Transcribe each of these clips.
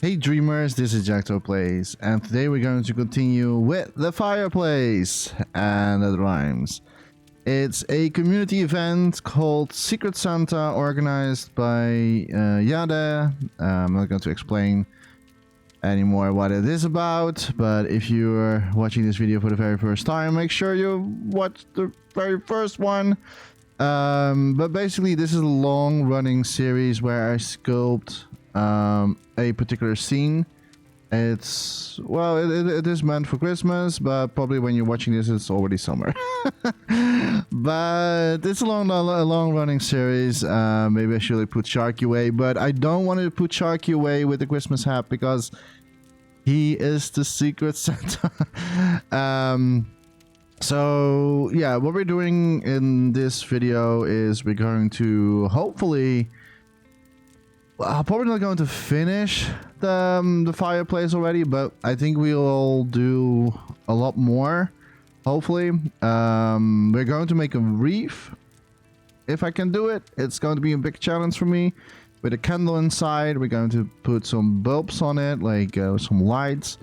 Hey dreamers, this is Jechta Plays, and today we're going to continue with the fireplace, and it rhymes. It's a community event called Secret Santa, organized by YahDeh. I'm not going to explain anymore what it is about, but if you're watching this video for the very first time, make sure you watch the very first one. But basically this is a long-running series where I sculpt a particular scene. It's, well, it is meant for Christmas, but probably when you're watching this it's already summer. But it's a long running series. Maybe I should put Sharky away, but I don't want to put Sharky away with the Christmas hat because he is the Secret Santa. So yeah, what we're doing in this video is we're going to hopefully, I'm probably not going to finish the fireplace already, but I think we'll do a lot more, hopefully. We're going to make a wreath. If I can do it, it's going to be a big challenge for me. With a candle inside, we're going to put some bulbs on it, like some lights.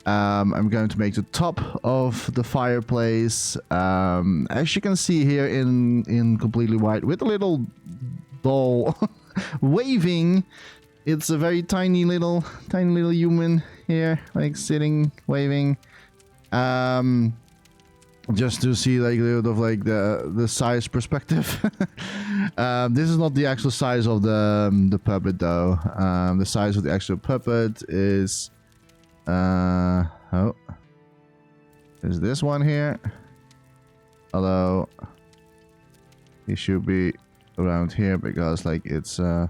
I'm going to make the top of the fireplace, as you can see here, in completely white, with a little doll waving. It's a very tiny little human here, like sitting, waving. Just to see like a little bit of like the size perspective. This is not the actual size of the puppet though. The size of the actual puppet is is this one here. Although he should be around here because like it's okay.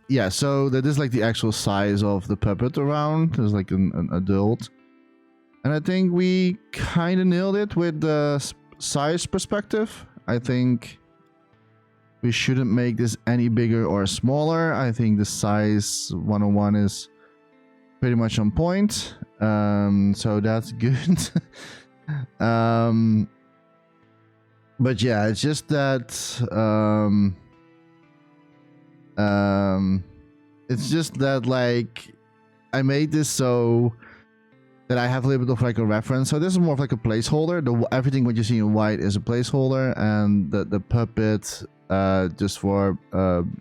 Yeah, so that is like the actual size of the puppet around. There's like an adult, and I think we kind of nailed it with the size perspective. I think we shouldn't make this any bigger or smaller. I think the size 101 is pretty much on point. So that's good. But yeah, it's just that it's just that like I made this so that I have a little bit of like a reference. So this is more of like a placeholder. Everything what you see in white is a placeholder, and the puppet just for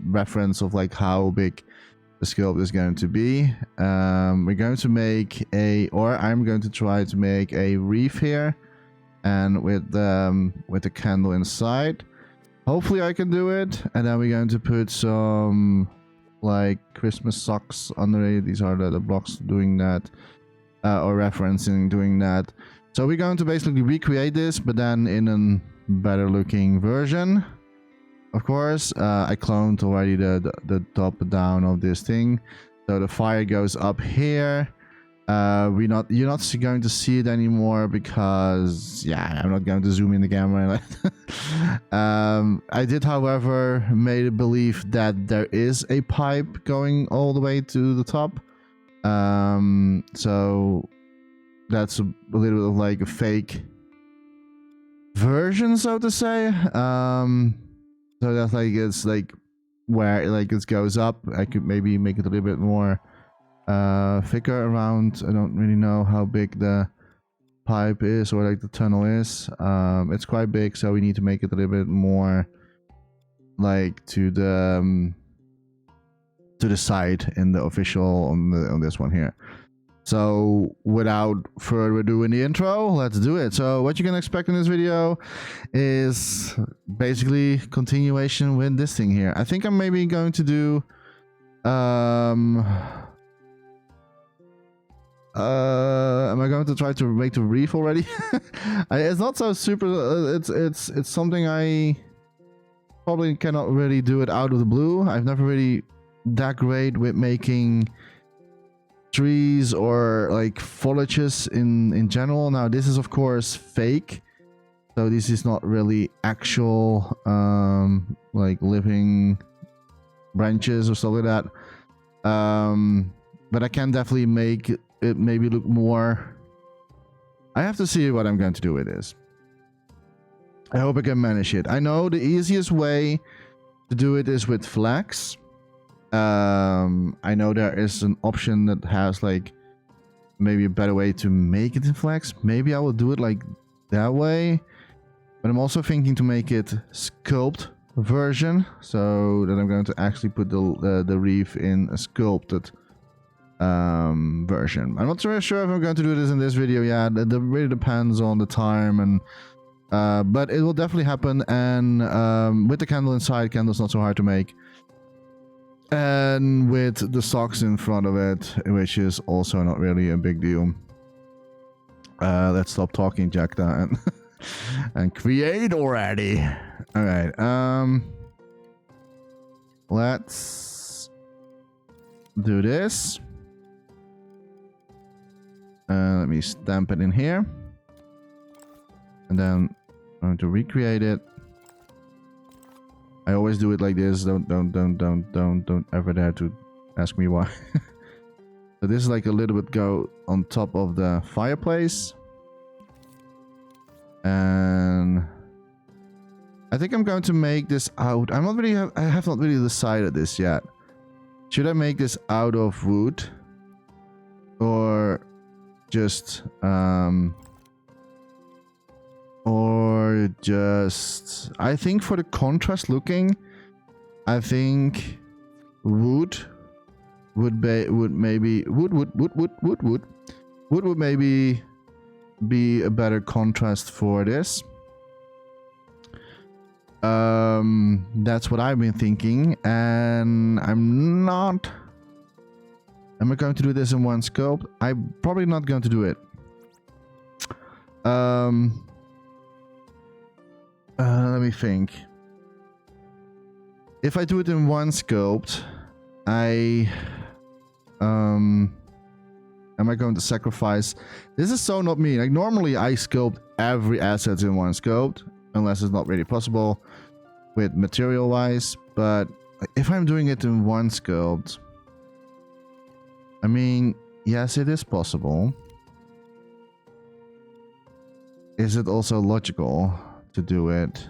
reference of like how big the sculpt is going to be. We're going to make I'm going to try to make a wreath here, and with the candle inside. Hopefully I can do it. And then we're going to put some like Christmas socks under it. These are the blocks doing that, or referencing doing that. So we're going to basically recreate this, but then in a better looking version. Of course, I cloned already the top down of this thing. So the fire goes up here. You're not going to see it anymore because, yeah, I'm not going to zoom in the camera. I did, however, made it believe that there is a pipe going all the way to the top. So that's a little bit of like a fake version, so to say. So that's like, it's like where like it goes up. I could maybe make it a little bit more thicker around. I don't really know how big the pipe is or like the tunnel is. It's quite big, so we need to make it a little bit more like to the side in the official on this one here. So without further ado in the intro, let's do it. So what you can expect in this video is basically continuation with this thing here. I think I'm maybe going to do am I going to try to make the wreath already? It's not so super. It's something I probably cannot really do it out of the blue. I've never really that great with making trees or like foliages in general. Now this is of course fake, so this is not really actual like living branches or stuff like that. But I can definitely make it maybe look more. I have to see what I'm going to do with this. I hope I can manage it. I know the easiest way to do it is with flags. I know there is an option that has like maybe a better way to make it in flags. Maybe I will do it like that way. But I'm also thinking to make it sculpt version, so that I'm going to actually put the reef in a sculpted version. I'm not really sure if I'm going to do this in this video yet. It really depends on the time, and but it will definitely happen. And with the candle inside, candle's not so hard to make. And with the socks in front of it, which is also not really a big deal. Let's stop talking, Jechta, and and create already. All right. Let's do this. Let me stamp it in here, and then I'm going to recreate it. I always do it like this. Don't ever dare to ask me why. So this is like a little bit go on top of the fireplace. And I think I'm going to make this out. I have not really decided this yet. Should I make this out of wood? Or just I think for the contrast looking, I think wood would maybe be a better contrast for this. That's what I've been thinking, and am I going to do this in one sculpt? I'm probably not going to do it. Let me think. If I do it in one sculpt, am I going to sacrifice? This is so not me. Like normally I sculpt every asset in one sculpt, unless it's not really possible with material wise. But if I'm doing it in one sculpt, I mean, yes, it is possible. Is it also logical to do it?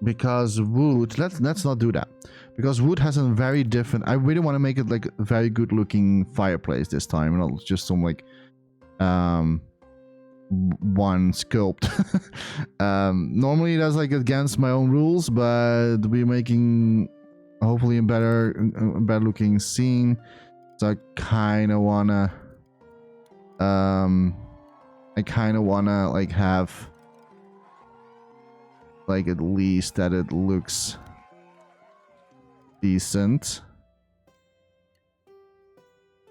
Because wood, let's not do that. Because wood has a very different, I really want to make it like a very good looking fireplace this time, not just some like one sculpt. Normally that's like against my own rules, but we're making hopefully a better looking scene. So I kind of wanna like have like at least that it looks decent.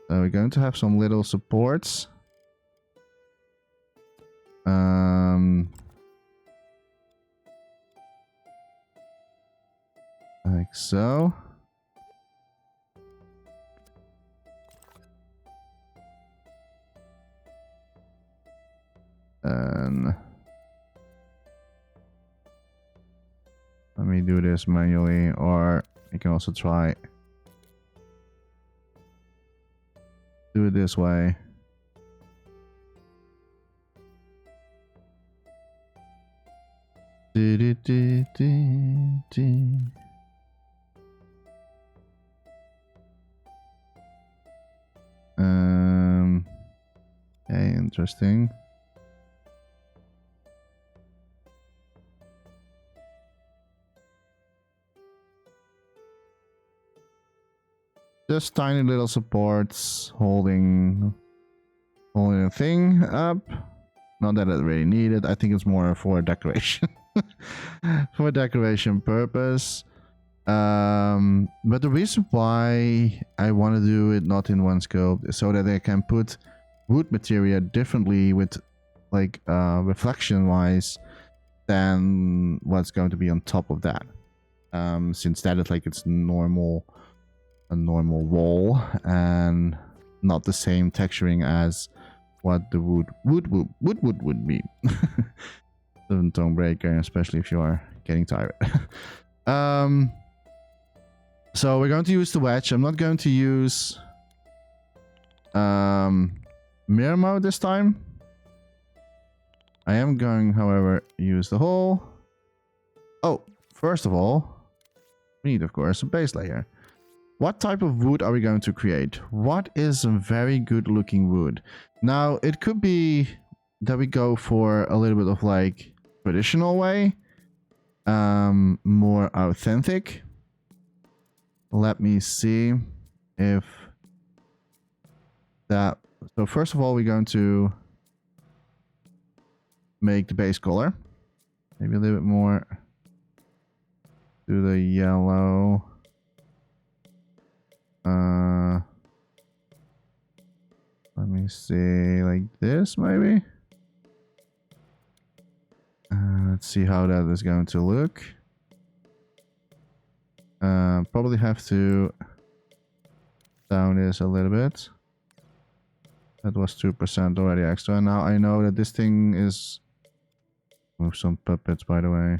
So we're going to have some little supports. Like so. And let me do this manually, or you can also try do it this way. Okay, interesting. Just tiny little supports holding the thing up. Not that it really needed. I think it's more for decoration. For decoration purpose. But the reason why I want to do it not in one scope is so that I can put wood material differently with like reflection wise than what's going to be on top of that. Since that is like it's a normal wall and not the same texturing as what the wood would be. The tone breaker, especially if you are getting tired. So we're going to use the wedge. I'm not going to use mirror mode this time. I am going, however, use the hole. Oh, first of all, we need, of course, a base layer. What type of wood are we going to create? What is a very good looking wood? Now, it could be that we go for a little bit of like traditional way, more authentic. Let me see if that. So first of all, we're going to make the base color. Maybe a little bit more to the yellow. Let me see, like this maybe. Let's see how that is going to look. Probably have to down this a little bit. That was 2% already extra. Now I know that this thing is... Move some puppets, by the way.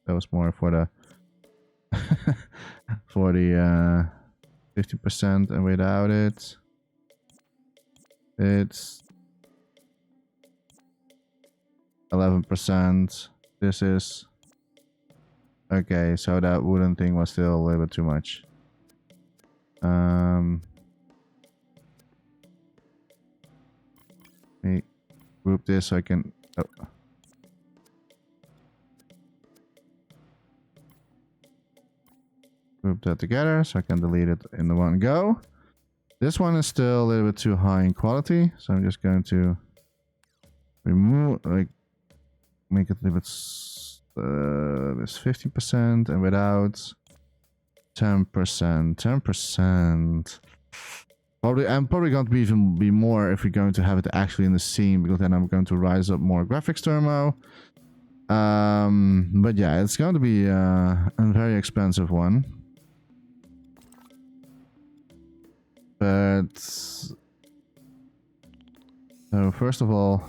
That was more for the... for the 50%, and without it... It's 11%. This is okay, so that wooden thing was still a little bit too much. Let me group this so I can group that together so I can delete it in the one go. This one is still a little bit too high in quality, so I'm just going to remove, like, make it a little bit this 50% and without 10%. 10%. Probably, I'm probably going to be even be more if we're going to have it actually in the scene, because then I'm going to rise up more graphics thermo. But yeah, it's going to be a very expensive one. But so first of all,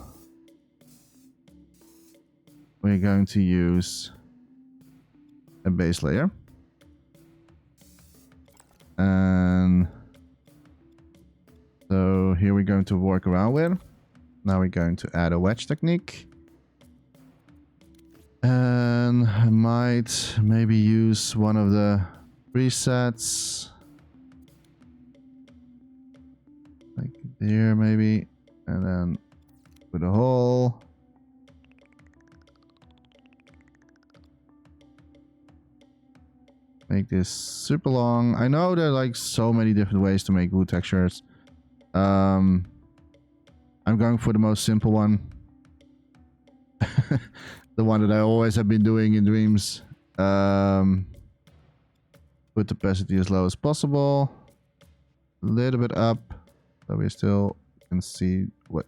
we're going to use a base layer, and so here we're going to work around with. Now we're going to add a wedge technique, and I might maybe use one of the presets. Like here maybe, and then put a hole. Make this super long. I know there are like so many different ways to make wood textures. I'm going for the most simple one. The one that I always have been doing in Dreams. Put the opacity as low as possible. A little bit up. So we still can see what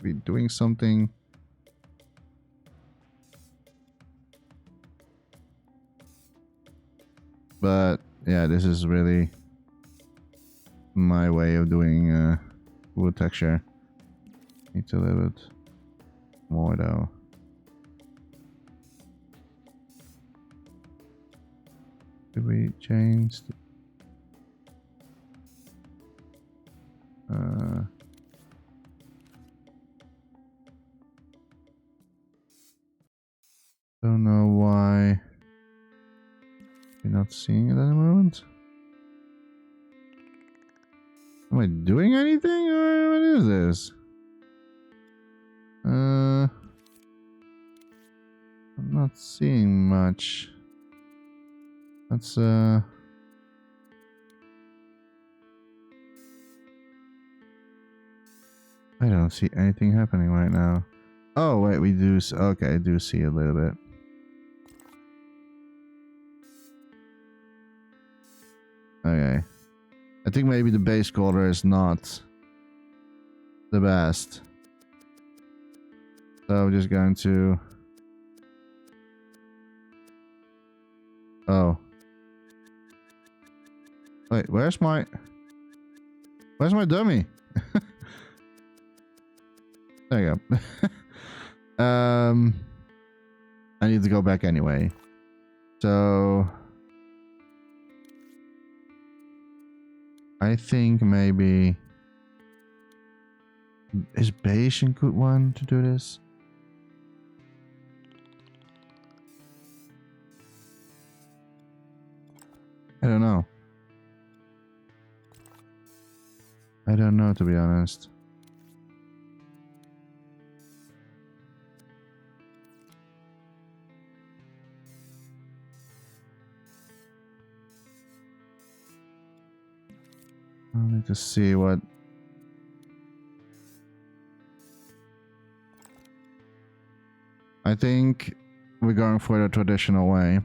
we're doing something. But yeah, this is really my way of doing wood texture. Needs a little bit more though. Did we change the don't know why we're not seeing it at the moment. Am I doing anything, or what is this? I'm not seeing much. That's I don't see anything happening right now. Oh wait, we do. Okay, I do see a little bit. Okay, I think maybe the base color is not the best, so I'm just going to. Oh, wait, where's my dummy? There you go. I need to go back anyway. So I think maybe is beige a good one to do this? I don't know. I don't know, to be honest. I need to see what... I think we're going for the traditional way.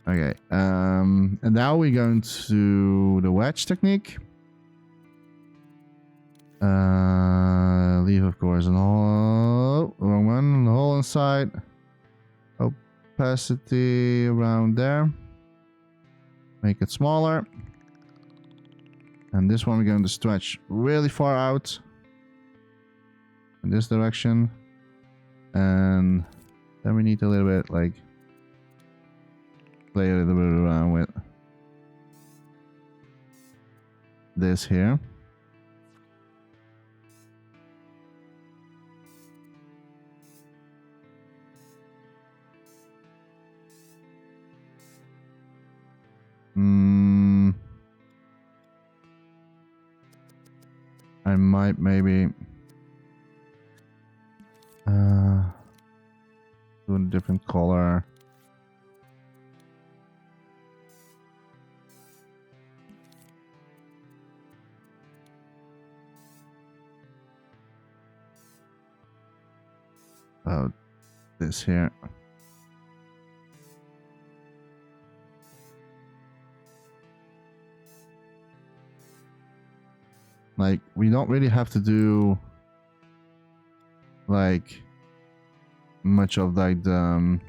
Okay, and now we're going to the wedge technique. Leave, of course, an hole. Wrong one. The hole inside. Opacity around there. Make it smaller. And this one we're going to stretch really far out in this direction. And then we need a little bit like play a little bit around with this here. I might maybe do a different color. Oh, this here. Like, we don't really have to do like much of like the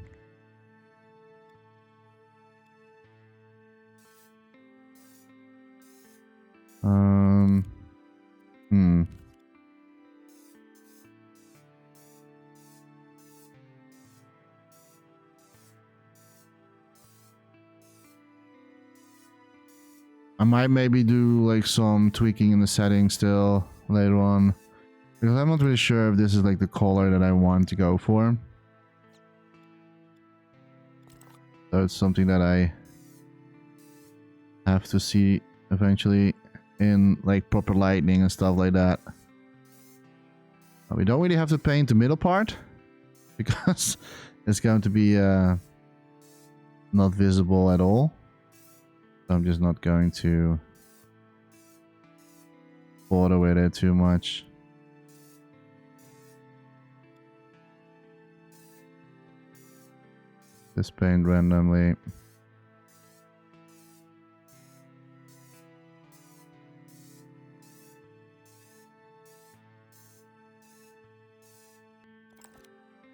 I might maybe do like some tweaking in the settings still later on, because I'm not really sure if this is like the color that I want to go for. So it's something that I have to see eventually in like proper lighting and stuff like that. But we don't really have to paint the middle part because it's going to be not visible at all. So I'm just not going to bother with it too much. Just paint randomly.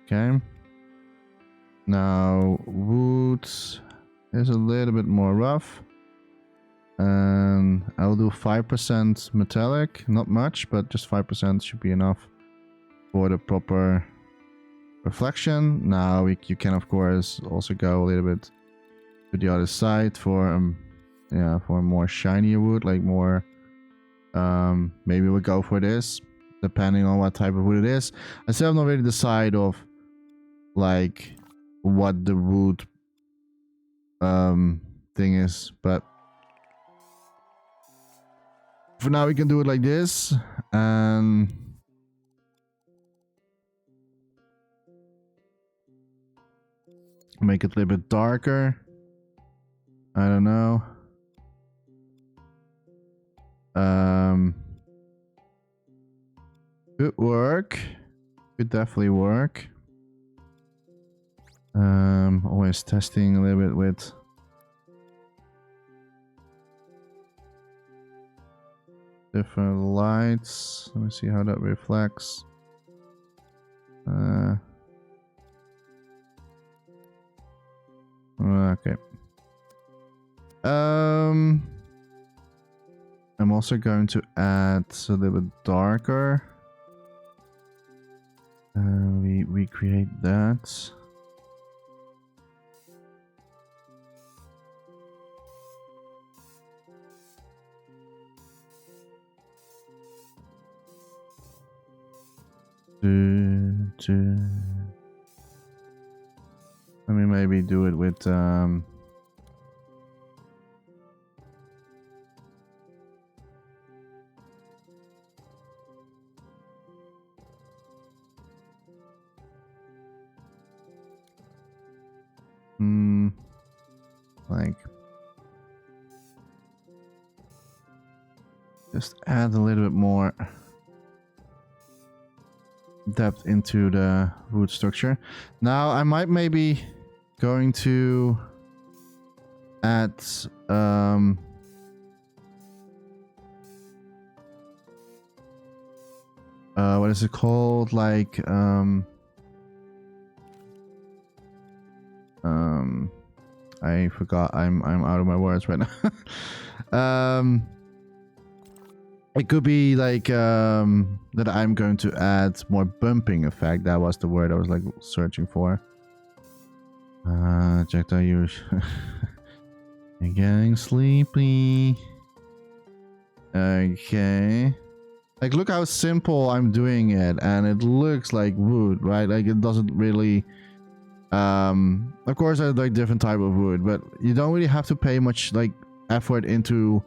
Okay. Now wood is a little bit more rough. And I'll do 5% metallic, not much, but just 5% should be enough for the proper reflection. Now you can of course also go a little bit to the other side for yeah, for more shinier wood, like more maybe we'll go for this depending on what type of wood it is. I still have not really decided of like what the wood thing is, but for now we can do it like this and make it a little bit darker. I don't know. Could work. Could definitely work. Always testing a little bit with different lights. Let me see how that reflects. Okay. I'm also going to add a little bit darker. We recreate that. Let me maybe do it with like just add a little bit more depth into the wood structure. Now I might maybe going to add what is it called, like I forgot, I'm out of my words right now. It could be like that I'm going to add more bumping effect. That was the word I was like searching for. Jechta, you're getting sleepy. Okay. Like, look how simple I'm doing it, and it looks like wood, right? Like, it doesn't really of course there's like different type of wood, but you don't really have to pay much like effort into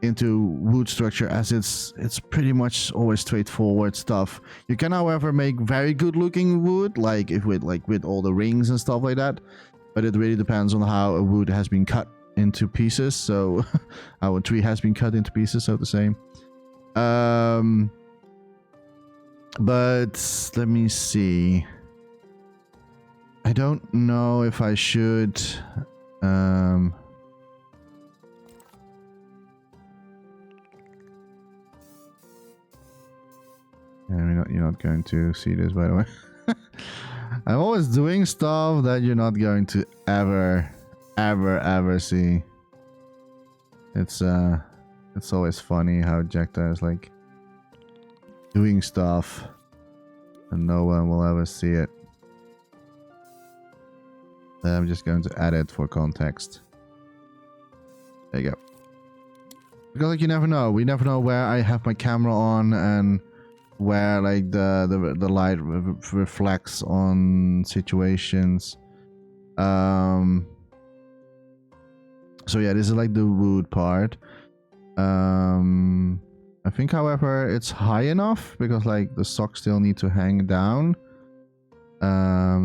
wood structure, as it's pretty much always straightforward stuff. You can however make very good looking wood, like if with all the rings and stuff like that, but it really depends on how a wood has been cut into pieces. So how a tree has been cut into pieces, so to say. But let me see. I don't know if I should yeah, you're not going to see this, by the way. I'm always doing stuff that you're not going to ever see. It's always funny how Jechta is like doing stuff and no one will ever see it. I'm just going to add it for context. There you go. Because like you never know. We never know where I have my camera on and where like the light reflects on situations. So yeah, this is like the wood part. I think however it's high enough because like the socks still need to hang down.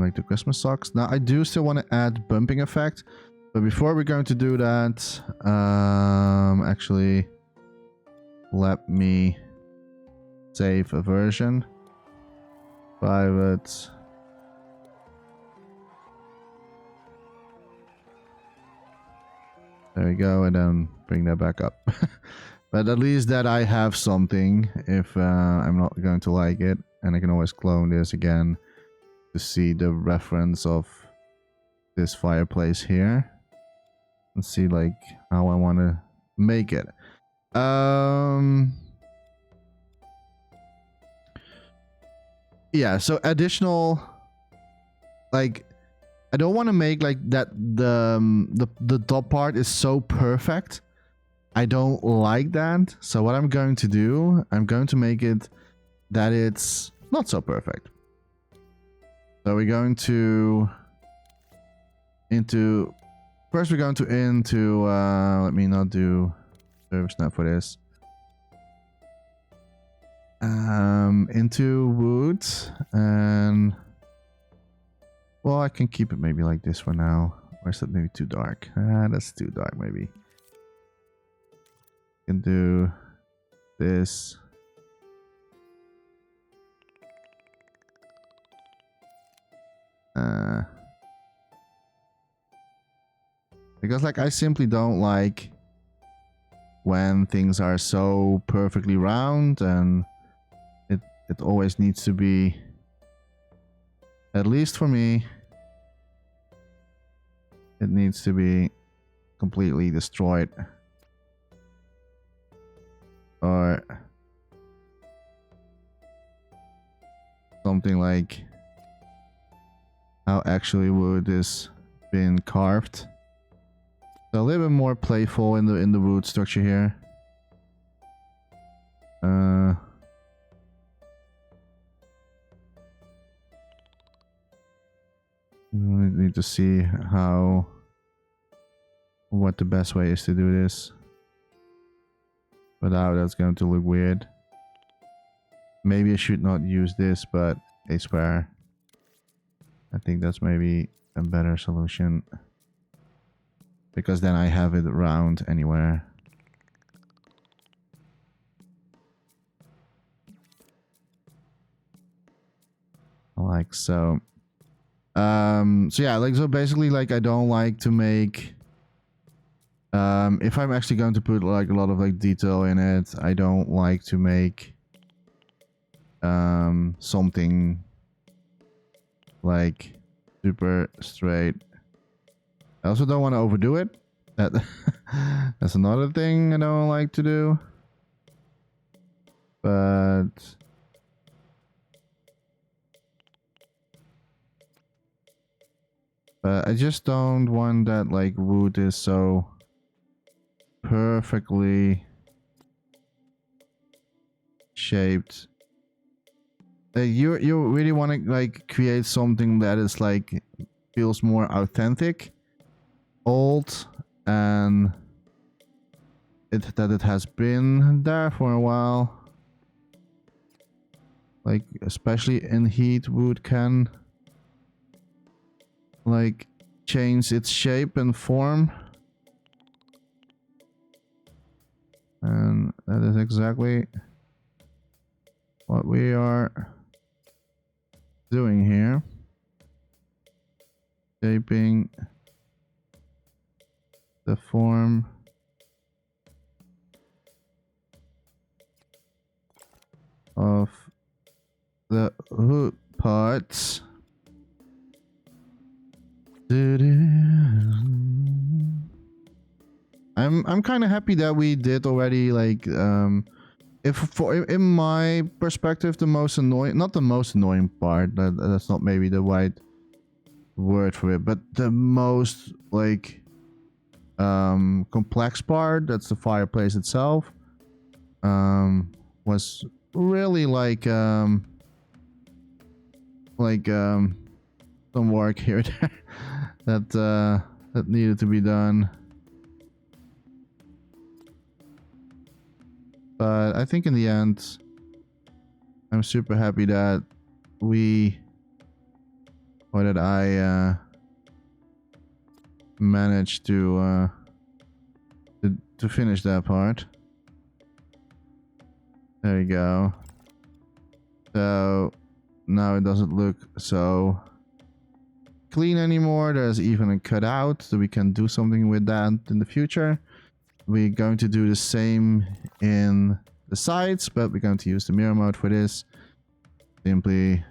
Like the Christmas socks. Now I do still want to add bumping effect, but before we're going to do that, actually let me save a version. Private. There we go, and then bring that back up. But at least that I have something if I'm not going to like it, and I can always clone this again to see the reference of this fireplace here and see like how I want to make it. Yeah, so additional, like I don't want to make like that the top part is so perfect. I don't like that. So what I'm going to do, I'm going to make it that it's not so perfect. So we're going to first we're going to let me not do service now for this. Into wood, and well, I can keep it maybe like this for now. Or is that maybe too dark? That's too dark maybe. Can do this. Because like I simply don't like when things are so perfectly round, and it always needs to be, at least for me, it needs to be completely destroyed. Or something like how actually wood is being carved. So a little bit more playful in the wood structure here. to see what the best way is to do this without that's going to look weird. Maybe I should not use this, but I swear I think that's maybe a better solution, because then I have it around anywhere. Like so. So yeah, like, so basically, like, I don't like to make, if I'm actually going to put like a lot of like detail in it, I don't like to make something like super straight. I also don't want to overdo it. That's another thing I don't like to do. But I just don't want that like wood is so perfectly shaped. You really want to like create something that is like feels more authentic, old, and that it has been there for a while. Like, especially in heat, wood can like change its shape and form, and that is exactly what we are doing here. Shaping the form of the hood parts. I'm kind of happy that we did already, like, if for in my perspective, the most annoying, not the most annoying part, that's not maybe the right word for it, but the most like complex part, that's the fireplace itself, was really like some work here and there that needed to be done. But I think in the end, I'm super happy that I managed to finish that part. There you go. So now it doesn't look so clean anymore. There's even a cutout, so we can do something with that in the future. We're going to do the same in the sides, but we're going to use the mirror mode for this. Simply,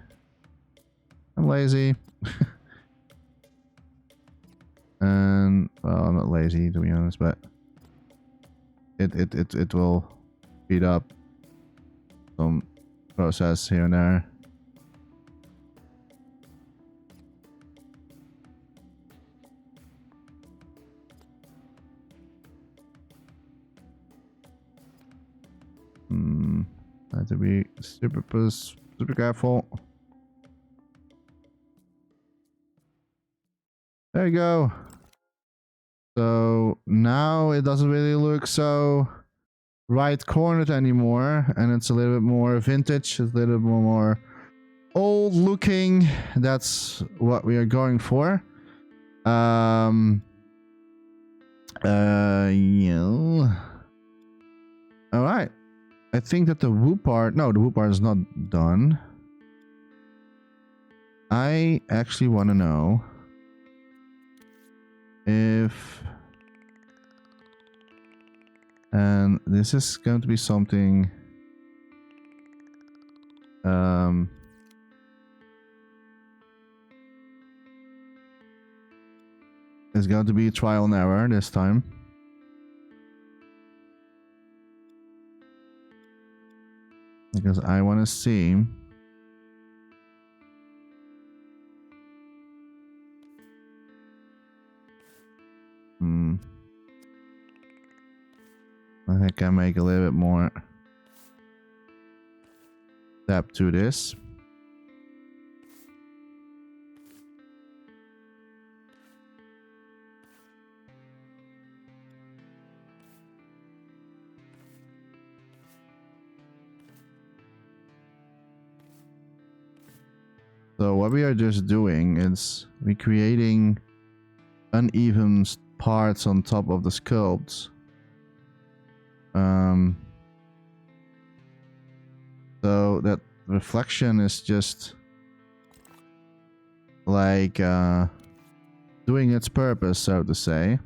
I'm lazy. And, well, I'm not lazy to be honest, but it will speed up some process here and there. I have to be super careful. There you go. So now it doesn't really look so right cornered anymore, and it's a little bit more vintage, a little bit more old looking. That's what we are going for. Yeah. All right. I think that the woo part, no, the woo part is not done. I actually want to know if, and this is going to be something, it's going to be trial and error this time. Because I want to see I think I make a little bit more depth to this. what we are just doing is we're creating uneven parts on top of the sculpts. So that reflection is just like doing its purpose, so to say.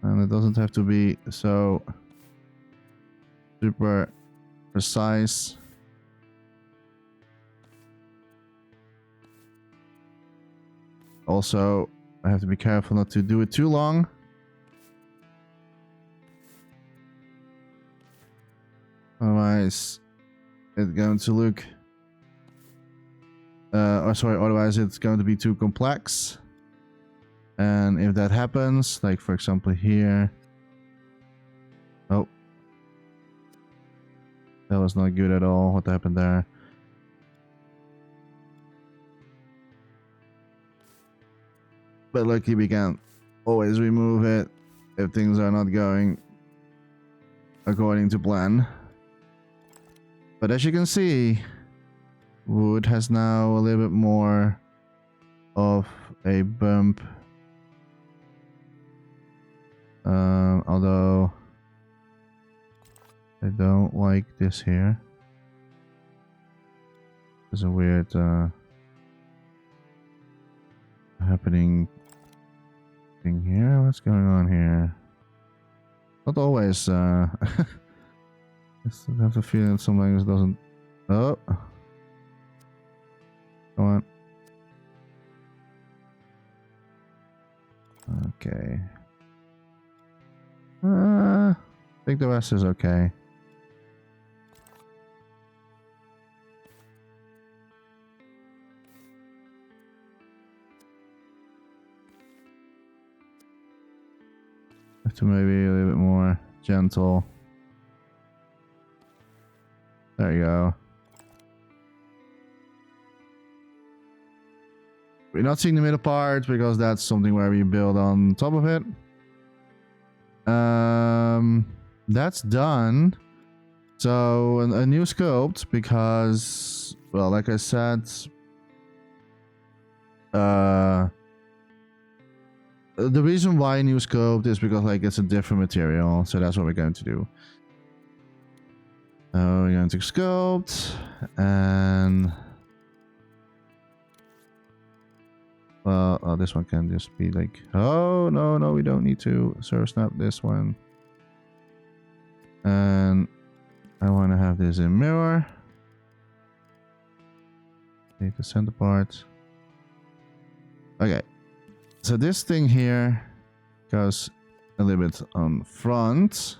And it doesn't have to be so super precise. Also, I have to be careful not to do it too long. Otherwise, it's going to look... otherwise it's going to be too complex. And if that happens, like for example here... Oh. That was not good at all. What happened there? But luckily we can always remove it if things are not going according to plan. But as you can see, wood has now a little bit more of a bump. Although I don't like this here. There's a weird happening thing here. What's going on here? Not always. I have a feeling something doesn't. Oh, come on. Okay. I think the rest is okay. Have to maybe a little bit more gentle. There you go. We're not seeing the middle part because that's something where we build on top of it. That's done. So a new sculpt because, well, like I said, the reason why new sculpt is because like it's a different material, so that's what we're going to do. We're going to sculpt and well, oh, this one can just be like, oh no, we don't need to surf snap this one. And I want to have this in mirror. Need the center part. Okay, so this thing here goes a little bit on front.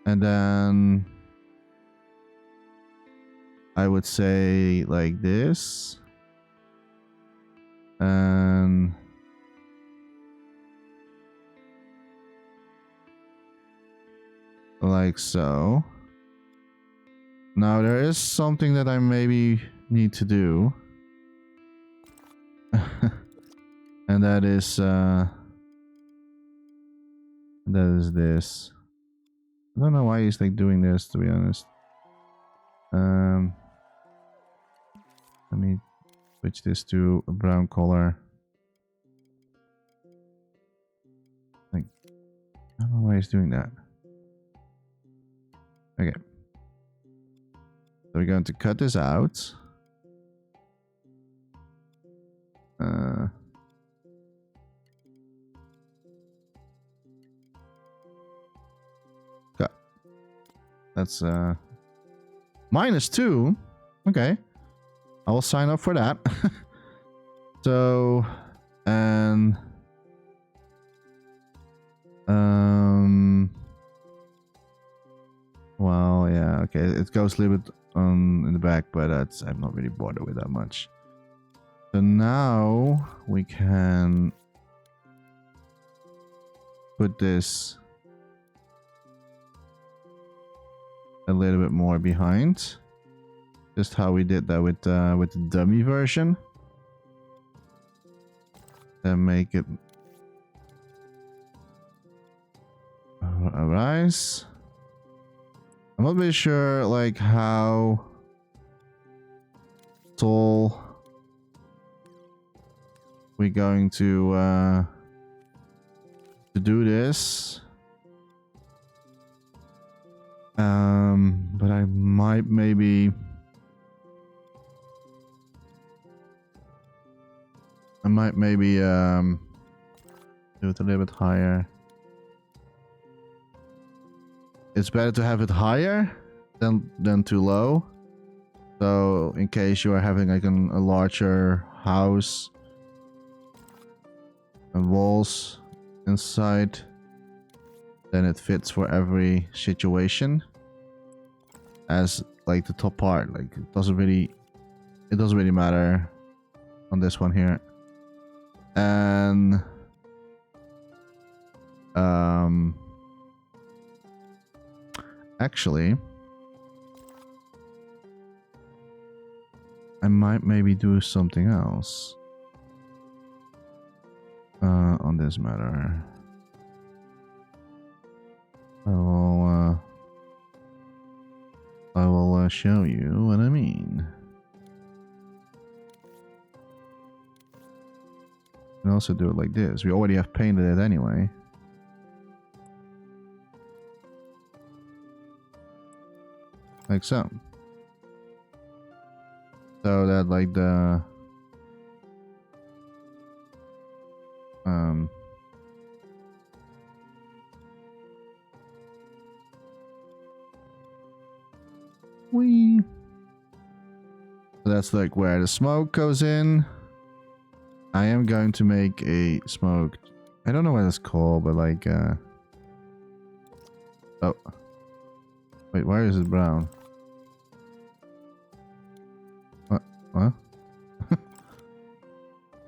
And then I would say like this. And like so. Now there is something that I maybe need to do. And that is this. I don't know why he's like doing this, to be honest. Let me switch this to a brown color. Like, I don't know why he's doing that. Okay. So we're going to cut this out. Cut. That's -2. Okay. I will sign up for that. So, and well, yeah, okay, it goes a little bit on in the back, but that's, I'm not really bothered with that much. So now we can put this a little bit more behind. Just how we did that with the dummy version. And make it arise. I'm not really sure like how tall we're going to do this. But I might maybe do it a little bit higher. It's better to have it higher than too low. So in case you are having like a larger house and walls inside, then it fits for every situation. As like the top part, like it doesn't really matter on this one here. And actually I might maybe do something else on this matter. I will show you what I mean. You can also do it like this. We already have painted it anyway. Like so. So that like the so that's like where the smoke goes in. I am going to make a smoke. I don't know what it's called, but like oh. Wait, why is it brown? What? What?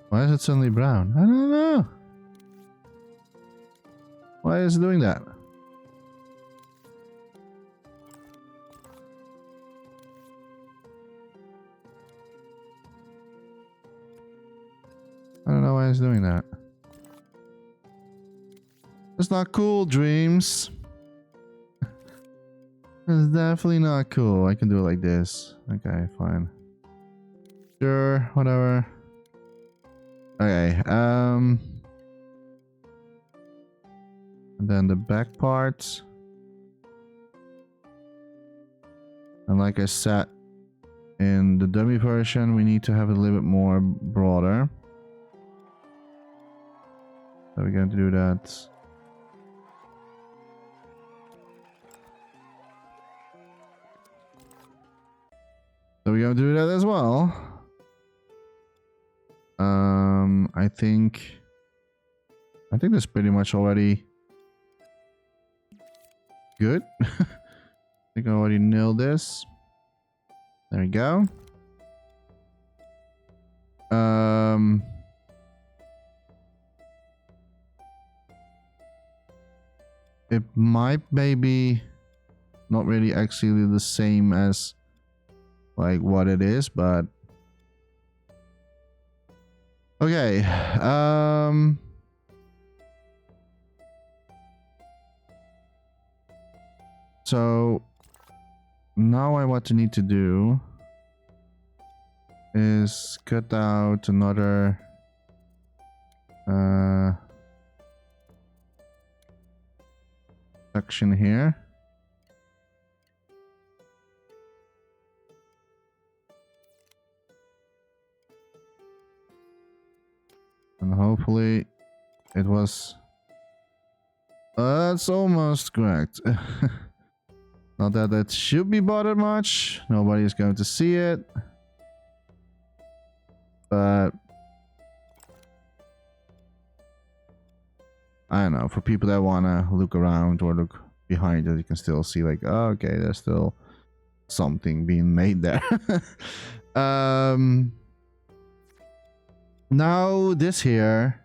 Why is it suddenly brown? I don't know. Why is it doing that? I don't know why it's doing that. It's not cool, Dreams. It's definitely not cool. I can do it like this. Okay, fine. Sure, whatever. Okay, and then the back parts. And like I said, in the dummy version, we need to have it a little bit more broader. So we're going to do that. So we're going to do that as well. I think that's pretty much already good. I think I already nailed this. There we go. It might maybe not really actually the same as like what it is, but okay. So now what I need to do is cut out another section here. And hopefully it was... that's almost correct. Not that that should be bothered much. Nobody is going to see it. But... I don't know. For people that want to look around or look behind it, you can still see like, oh, okay, there's still something being made there. Now this here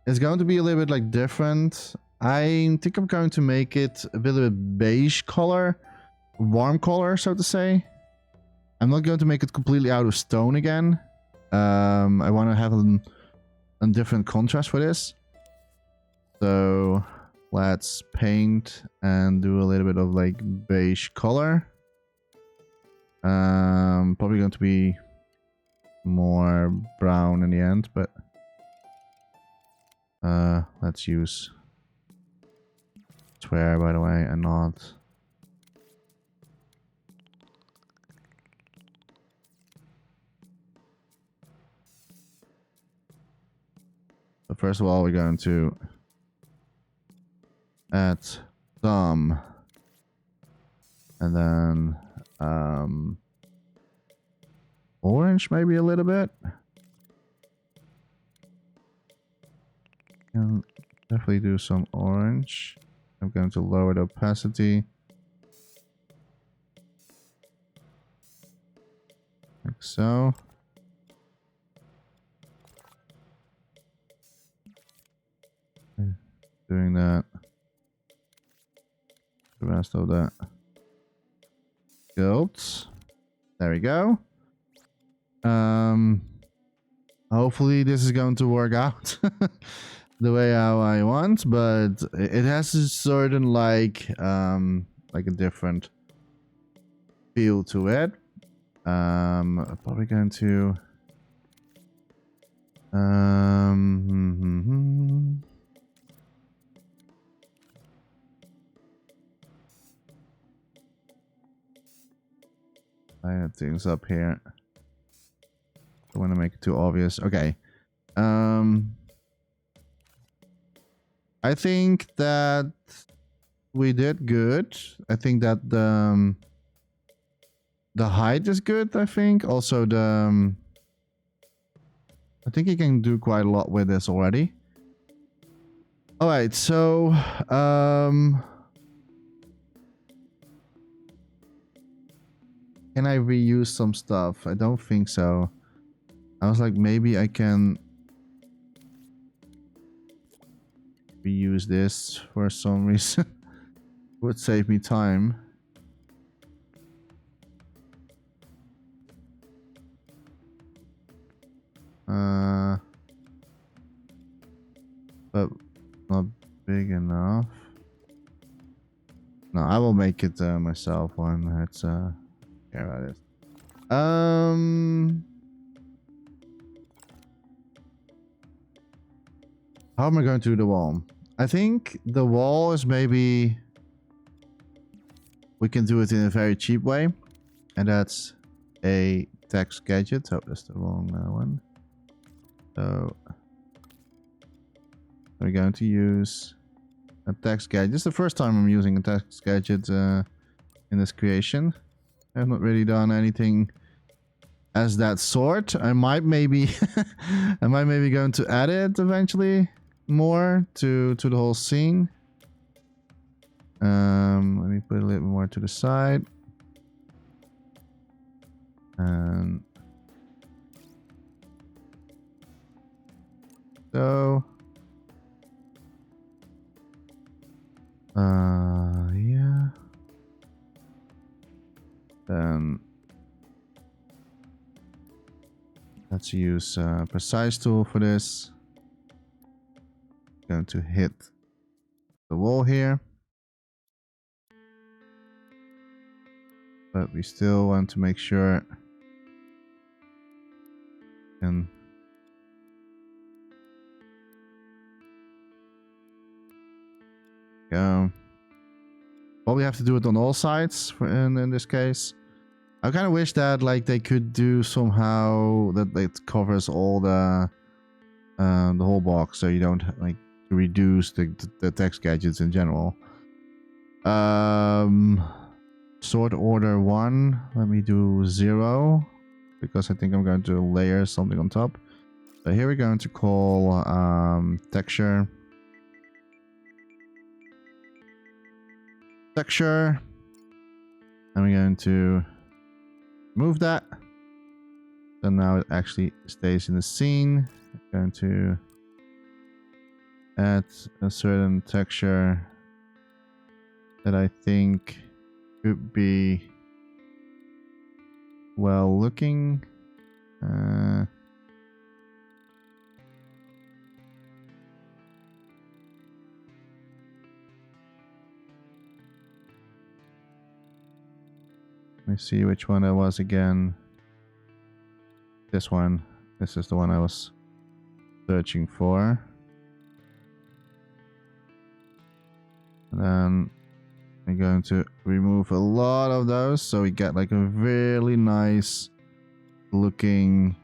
is going to be a little bit like different. I think I'm going to make it a bit of a beige color, warm color, so to say. I'm not going to make it completely out of stone again. I want to have a different contrast for this. So Let's paint and do a little bit of like beige color. Probably going to be more brown in the end, but let's use swear, by the way, and not so first of all, we're going to add some, and then orange maybe a little bit. Can definitely do some orange. I'm going to lower the opacity. Like so. Doing that. The rest of that. Sculpt. There we go. Hopefully this is going to work out the way how I want, but it has a certain like a different feel to it. Probably going to I have things up here. I want to make it too obvious. Okay. I think that we did good. I think that the height is good, I think. Also the I think you can do quite a lot with this already. All right, so can I reuse some stuff? I don't think so. I was like, maybe I can reuse this for some reason. Would save me time. But not big enough. No, I will make it myself one. Let's care about this. How am I going to do the wall? I think the wall is maybe we can do it in a very cheap way, and that's a text gadget. Oh, that's the wrong one. So we're going to use a text gadget. This is the first time I'm using a text gadget in this creation. I have not really done anything as that sort. I might maybe going to add it eventually more to the whole scene. Let me put a little more to the side. And so yeah. Then let's use precise tool for this. Going to hit the wall here, but we still want to make sure and go. Probably have to do it on all sides in this case. I kind of wish that like they could do somehow that it covers all the whole box, so you don't like reduce the text gadgets in general. Sort order 1. Let me do 0 because I think I'm going to layer something on top. So here we're going to call texture. And we're going to move that. So now it actually stays in the scene. I'm going to add a certain texture that I think could be well looking. Let me see which one it was again. This one. This is the one I was searching for. And then we're going to remove a lot of those so we get like a really nice looking.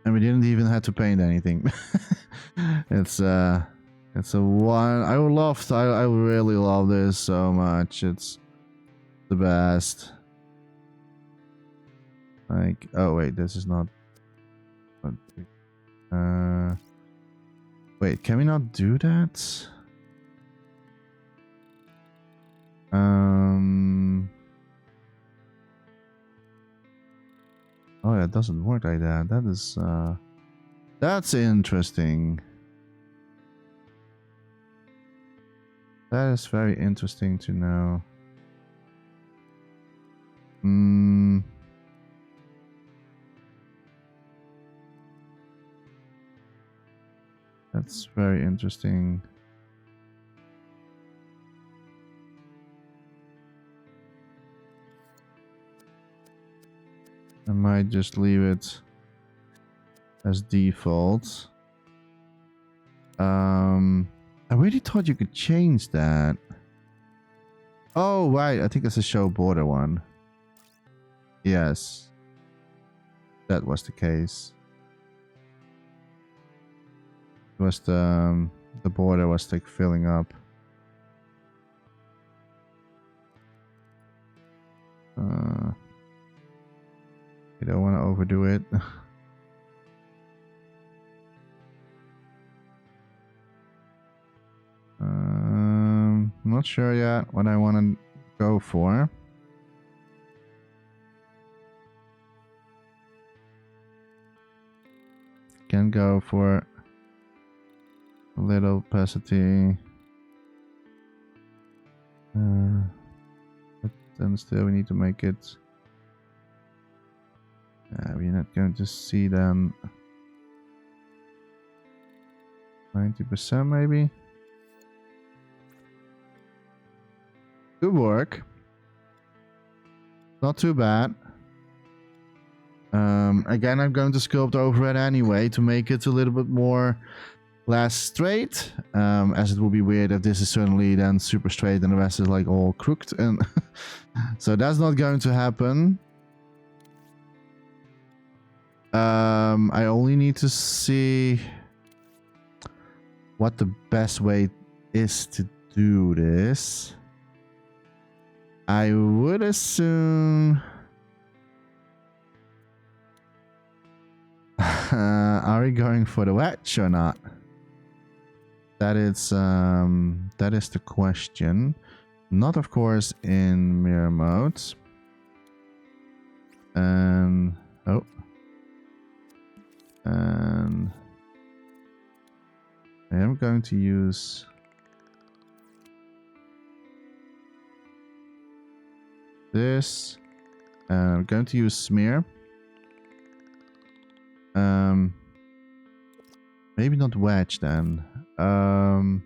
And we didn't even have to paint anything. It's a one. I really love this so much. It's the best. Like, oh wait, this is not. Wait, can we not do that? Oh, yeah, it doesn't work like that. That is, that's interesting. That is very interesting to know. That's very interesting. I might just leave it as default. I really thought you could change that. Oh, right. I think it's a show border one. Yes. That was the case. It was the border was like filling up. You don't want to overdo it. Not sure yet what I want to go for. Can go for a little opacity. But then still we need to make it. We're not going to see them. 90% maybe. Good work. Not too bad. Again, I'm going to sculpt over it anyway to make it a little bit more less straight. As it will be weird if this is suddenly then super straight and the rest is like all crooked, and so that's not going to happen. I only need to see what the best way is to do this. I would assume. Are we going for the wedge or not? That is the question. Not, of course, in mirror mode. And oh, and I am going to use this. I'm going to use smear. Maybe not wedge then. Oh,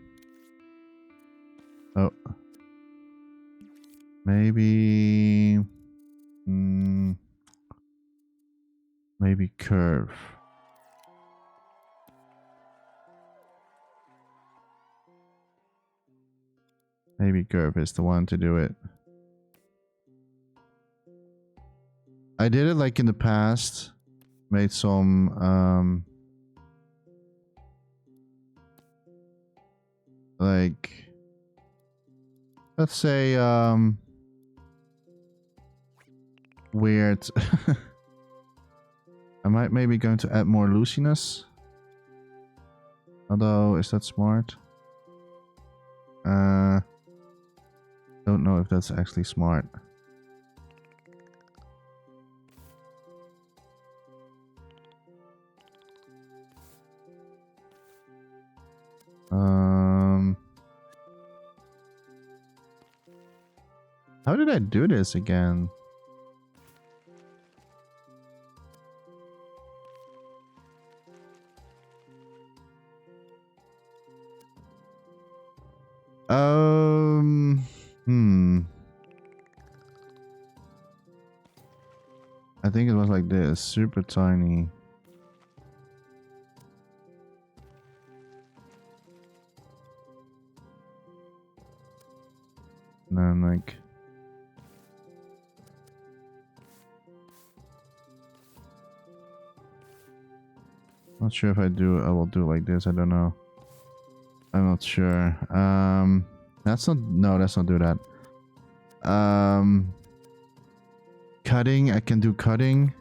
maybe. Maybe curve. Maybe curve is the one to do it. I did it like in the past. Made some like, let's say weird. I might maybe going to add more loosiness. Although, is that smart? Don't know if that's actually smart. How did I do this again? I think it was like this, super tiny. And then like... Not sure if I will do it like this, I don't know. I'm not sure. That's not do that. Cutting, I can do cutting.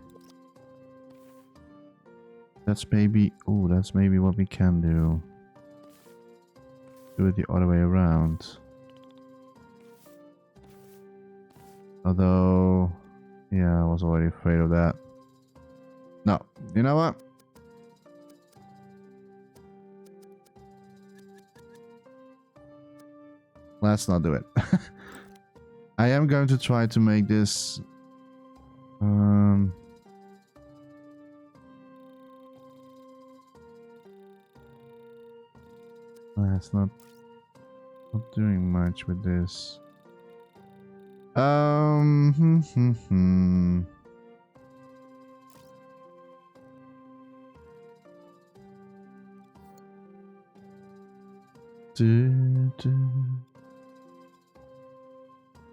That's maybe what we can do. Do it the other way around. Although, yeah, I was already afraid of that. No, you know what? Let's not do it. I am going to try to make this... That's not doing much with this.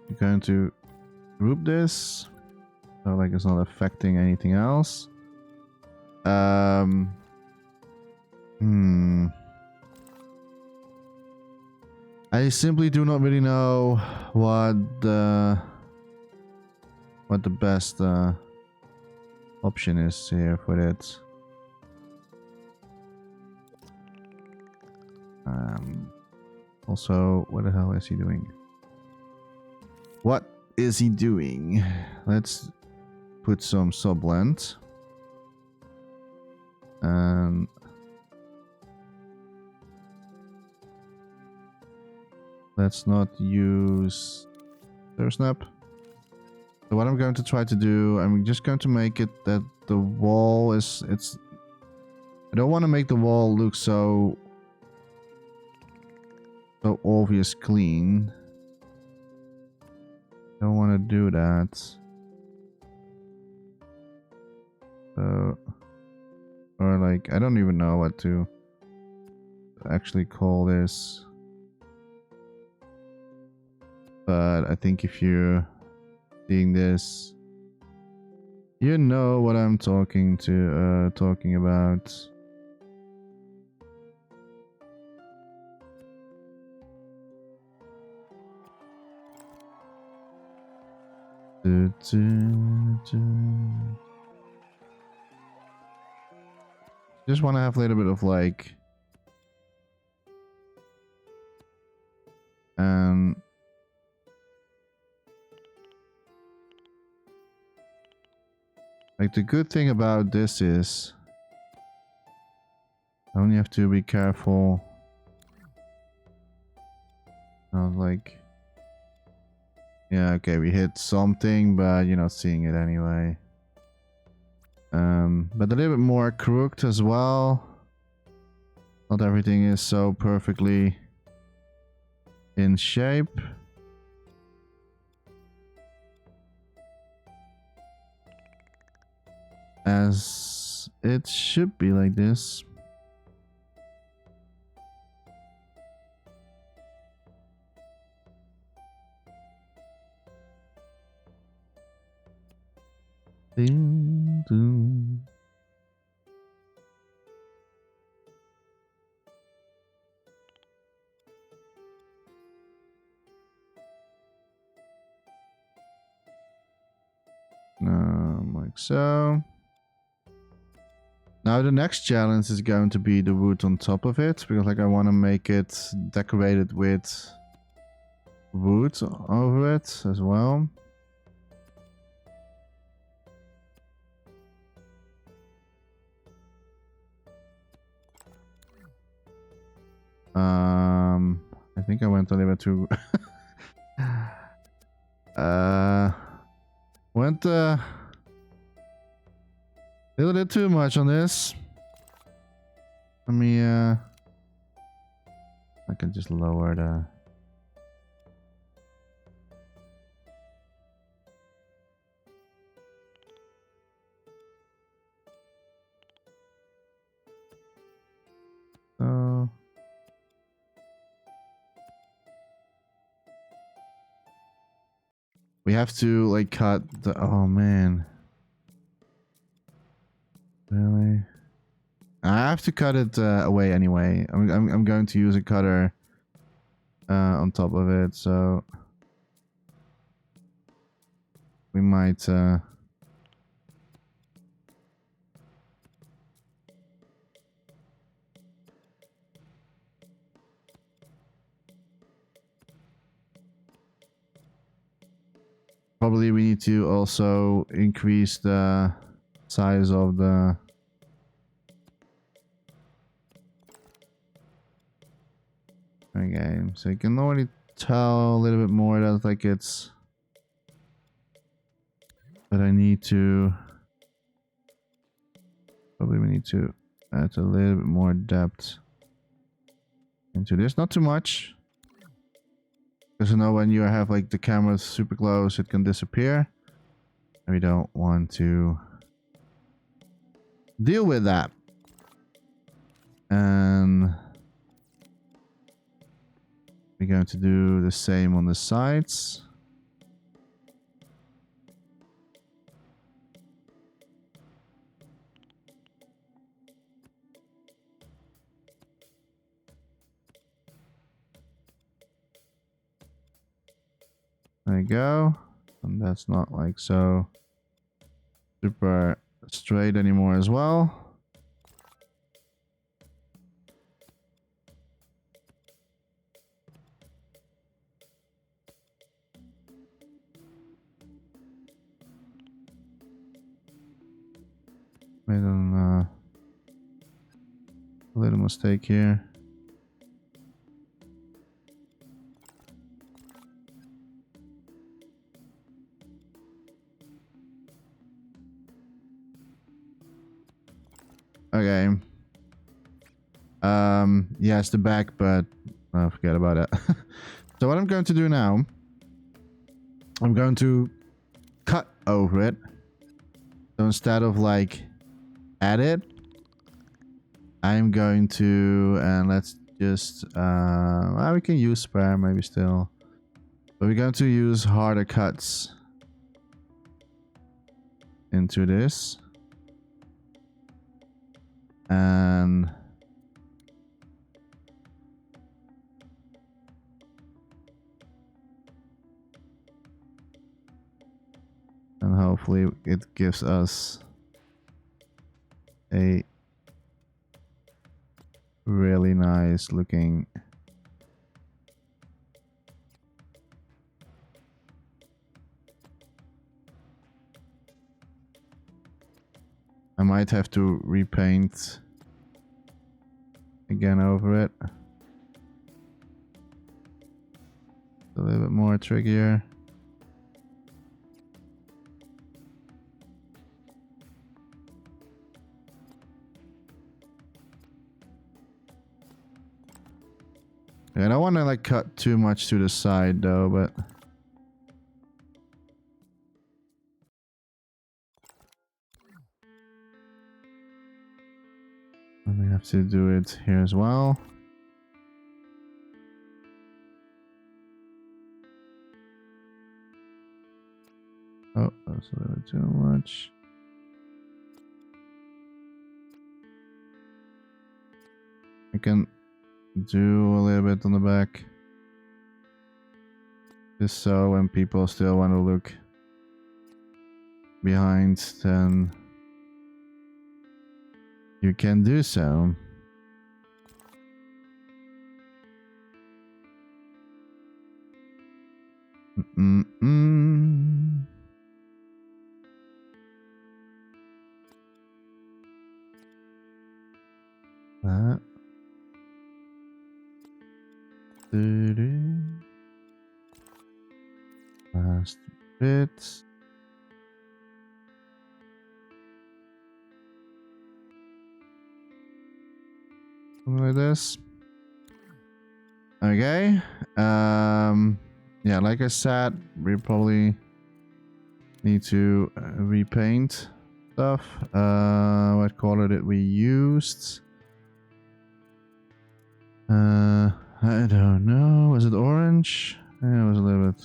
You're going to group this so like it's not affecting anything else. I simply do not really know what the best option is here for it. Also, what the hell is he doing? What is he doing? Let's put some subblend. And let's not use snap. So what I'm going to try to do, I'm just going to make it that the wall is, I don't want to make the wall look so obvious clean. Don't want to do that. So, or like, I don't even know what to actually call this. But I think if you're seeing this, you know what I'm talking about. Just want to have a little bit of like, like the good thing about this is I only have to be careful. Like, yeah, okay, we hit something, but you're not seeing it anyway. But a little bit more crooked as well. Not everything is so perfectly in shape. As it should be like this. Ding, ding. Like so. Now the next challenge is going to be the wood on top of it, because like I want to make it decorated with wood over it as well. I think I went a little bit too went a little bit too much on this. Let me I can just lower the We have to like cut the. Oh man. Really? I have to cut it away anyway. I'm going to use a cutter on top of it, so we might. Probably we need to also increase the size of the. Okay, so you can already tell a little bit more that like it's. But I need to. Probably we need to add a little bit more depth into this. Not too much. Because you know when you have like the camera super close, it can disappear. And we don't want to deal with that. And we're going to do the same on the sides. There you go. And that's not like so super straight anymore as well. Made a little mistake here. Okay. Yeah, it's the back, but forget about it. So what I'm going to do now, I'm going to cut over it. So instead of like add it, I'm going to, and let's just, well, we can use spare maybe still. But we're going to use harder cuts into this. And hopefully it gives us a really nice looking I might have to repaint again over it. A little bit more trickier. Yeah, I don't want to like cut too much to the side though, but we have to do it here as well. Oh, that's a little bit too much. I can do a little bit on the back. Just so when people still want to look behind, then you can do so. That. Last bit. Something like this. Okay. Yeah, like I said, we probably need to repaint stuff. What color did we use? I don't know. Was it orange? Yeah, it was a little bit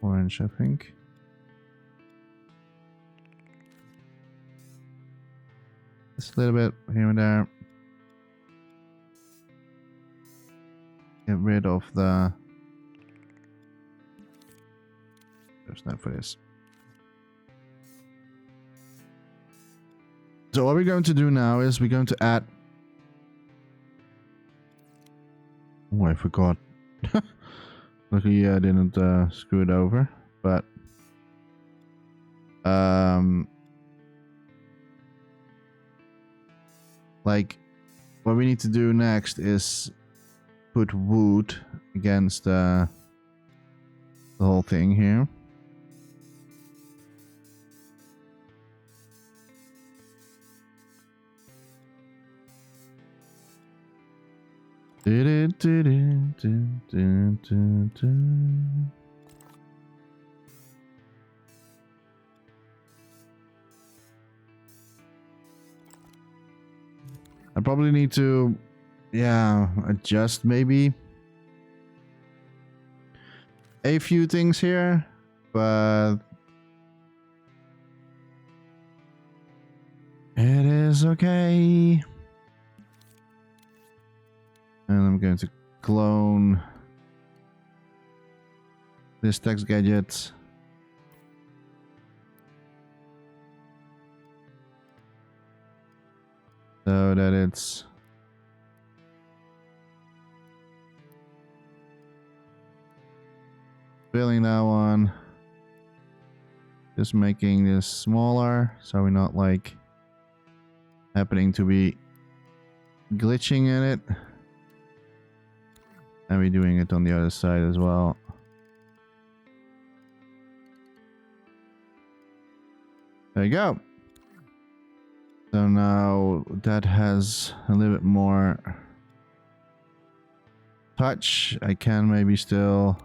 orange, I think. Just a little bit here and there. Get rid of the... There's no for this. So what we're going to do now is we're going to add... Oh, I forgot. Luckily I didn't screw it over, but... Like, what we need to do next is put wood against the whole thing here. I probably need to, yeah, adjust maybe a few things here, but it is okay. And I'm going to clone this text gadget. So that it's filling that one. Just making this smaller so we're not like happening to be glitching in it. And we're doing it on the other side as well. There you go. So now that has a little bit more touch. I can maybe still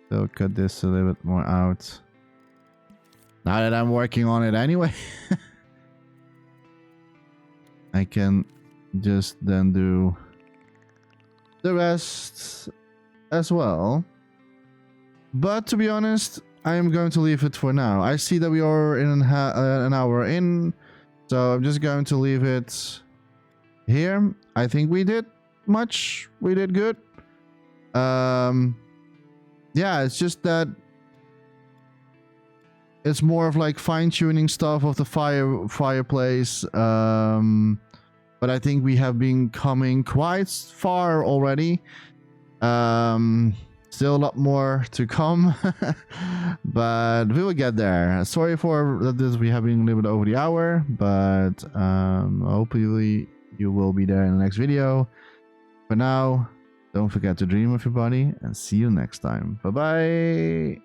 still cut this a little bit more out. Now that I'm working on it anyway, I can just then do the rest as well. But to be honest, I am going to leave it for now. I see that we are in an hour in, so I'm just going to leave it here. I think we did we did good. Yeah, it's just that it's more of like fine-tuning stuff of the fireplace. But I think we have been coming quite far already. Still a lot more to come, but we will get there. Sorry for this, we have been a little bit over the hour, but hopefully you will be there in the next video. For now, don't forget to dream, everybody, and see you next time. Bye bye.